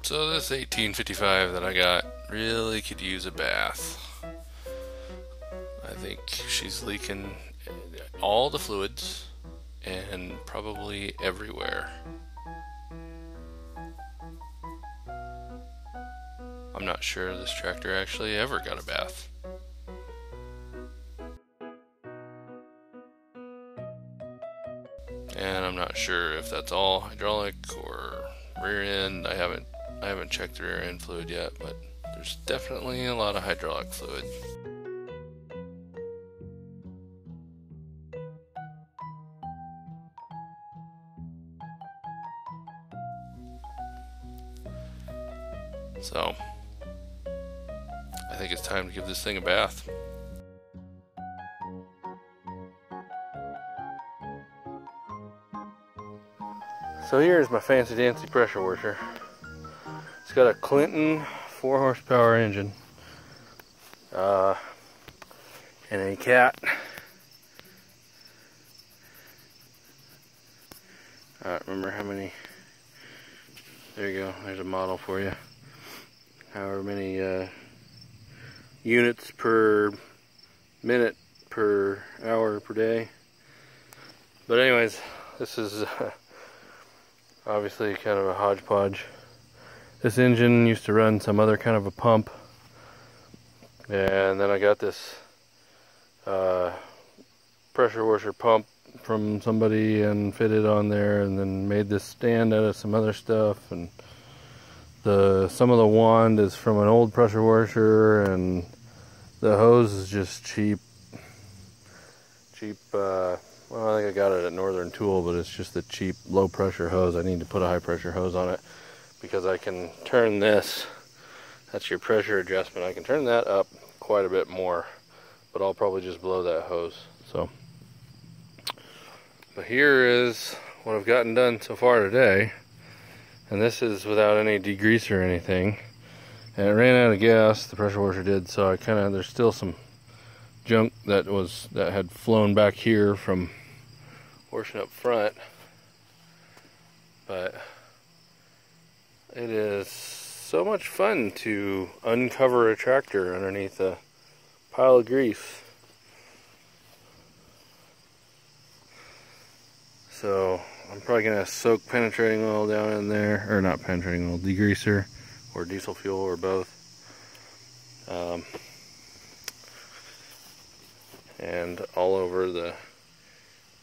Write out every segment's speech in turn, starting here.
So this 1855 that I got really could use a bath. I think she's leaking all the fluids and probably everywhere. I'm not sure this tractor actually ever got a bath. And I'm not sure if that's all hydraulic or rear end. I haven't checked the rear end fluid yet, but there's definitely a lot of hydraulic fluid. So I think it's time to give this thing a bath. So here's my fancy dancy pressure washer. It's got a Clinton 4 horsepower engine and a cat. I don't remember how many. There you go, there's a model for you. However many units per minute per hour per day. But anyways, this is obviously kind of a hodgepodge. This engine used to run some other kind of a pump, and then I got this pressure washer pump from somebody and fitted on there, and then made this stand out of some other stuff, and some of the wand is from an old pressure washer, and the hose is just cheap. Well, I think I got it at Northern Tool, but it's just a cheap low pressure hose. I need to put a high pressure hose on it because I can turn this. That's your pressure adjustment. I can turn that up quite a bit more, but I'll probably just blow that hose. But here is what I've gotten done so far today, and this is without any degreaser or anything. And it ran out of gas, the pressure washer did, so there's still some junk that had flown back here from washing up front. But it is so much fun to uncover a tractor underneath a pile of grease. So I'm probably gonna soak penetrating oil down in there, or not penetrating oil, degreaser or diesel fuel or both. And all over the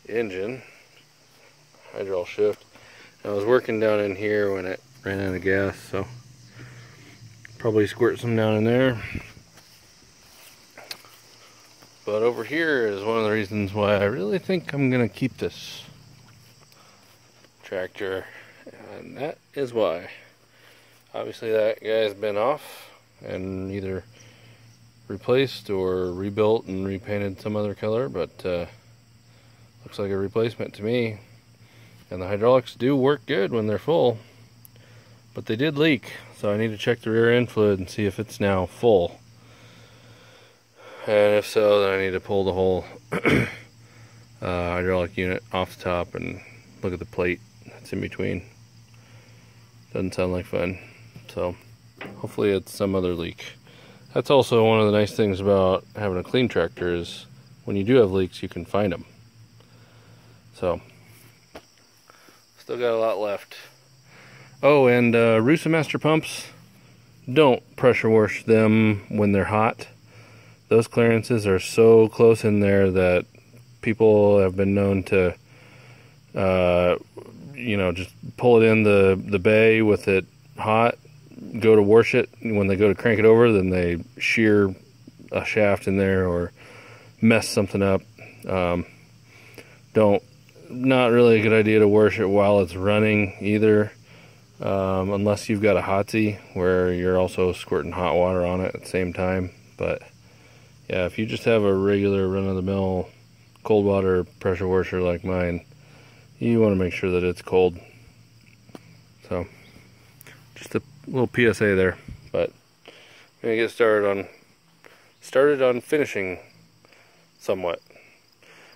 engine, hydraulic shift. I was working down in here when it ran out of gas, so probably squirt some down in there. But over here is one of the reasons why I really think I'm gonna keep this tractor, and that is why. Obviously that guy's been off and either replaced or rebuilt and repainted some other color, but looks like a replacement to me. And the hydraulics do work good when they're full, but they did leak, so I need to check the rear end fluid and see if it's now full. And if so, then I need to pull the whole hydraulic unit off the top and look at the plate that's in between. Doesn't sound like fun, so hopefully it's some other leak. That's also one of the nice things about having a clean tractor, is when you do have leaks, you can find them. So, still got a lot left. Oh, and Rusa Master pumps, don't pressure wash them when they're hot. Those clearances are so close in there that people have been known to, just pull it in the bay with it hot, go to wash it. When they go to crank it over, then they shear a shaft in there or mess something up. Not really a good idea to wash it while it's running either, unless you've got a hotsy where you're also squirting hot water on it at the same time. But yeah, if you just have a regular run-of-the-mill cold water pressure washer like mine, you want to make sure that it's cold. So just a little PSA there. But I'm gonna get started on finishing somewhat.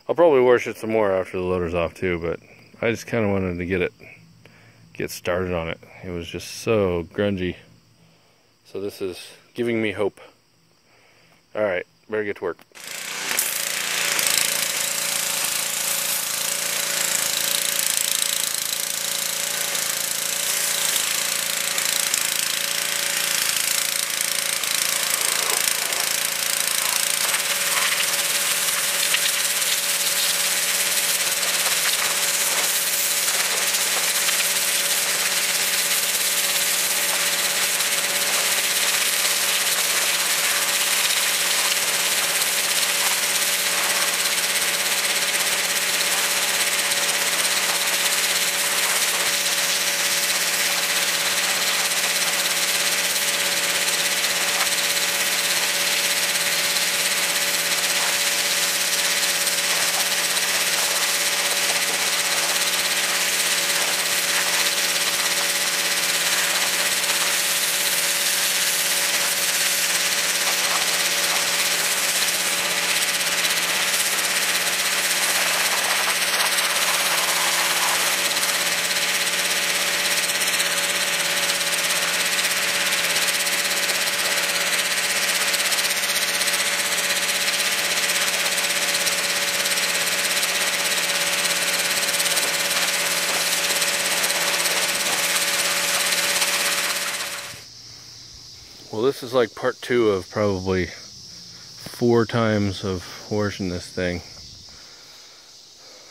I'll probably wash it some more after the loader's off too, but I just kind of wanted to get get started on it. It was just so grungy. So this is giving me hope. Alright, better get to work. Well, this is like part 2 of probably 4 times of washing this thing.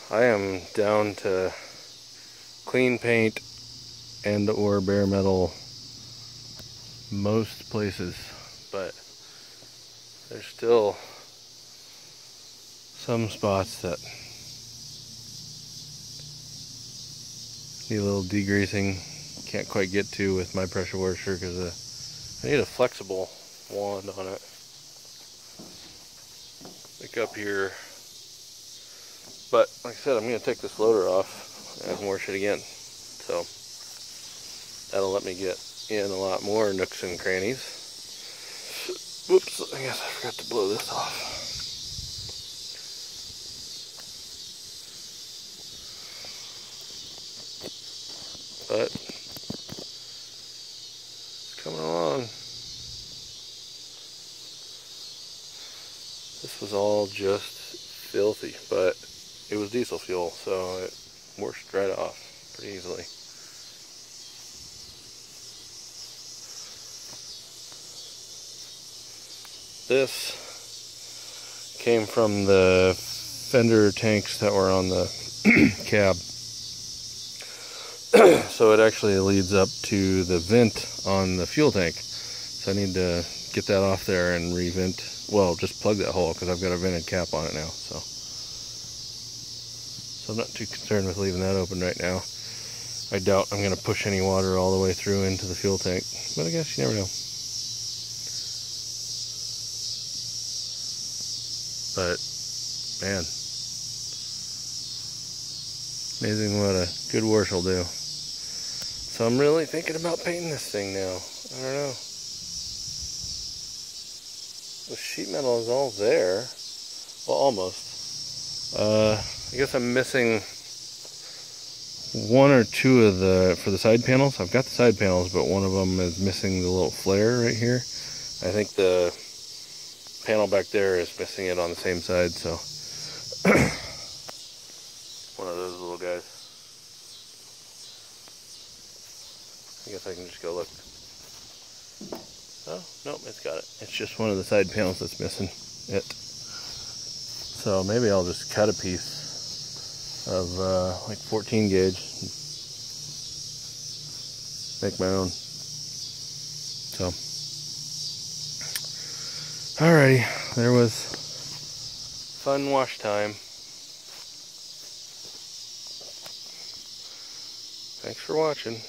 I am down to clean paint and or bare metal most places, but there's still some spots that need a little degreasing. Can't quite get to with my pressure washer because I need a flexible wand on it. Like up here. But like I said, I'm going to take this floater off and wash it again. So that'll let me get in a lot more nooks and crannies. Whoops, I guess I forgot to blow this off. But coming along. This was all just filthy, but it was diesel fuel, so it washed right off pretty easily. This came from the fender tanks that were on the cab. So it actually leads up to the vent on the fuel tank. So I need to get that off there and re-vent. Well, just plug that hole because I've got a vented cap on it now. So I'm not too concerned with leaving that open right now. I doubt I'm going to push any water all the way through into the fuel tank. But I guess you never know. But, man. Amazing what a good wash will do. So I'm really thinking about painting this thing now. I don't know. The sheet metal is all there. Well, almost. I guess I'm missing 1 or 2 of the, for the side panels. I've got the side panels, but one of them is missing the little flare right here. I think the panel back there is missing it on the same side, so. One of those little guys. I guess I can just go look. Oh, nope, it's got it. It's just one of the side panels that's missing it. So maybe I'll just cut a piece of like 14 gauge. Make my own. So. Alrighty, there was fun wash time. Thanks for watching.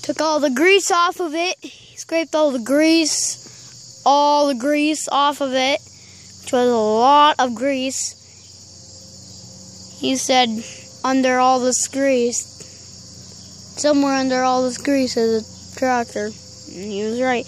Took all the grease off of it. Scraped all the grease off of it, which was a lot of grease. He said under all this grease, somewhere under all this grease is a tractor. And he was right.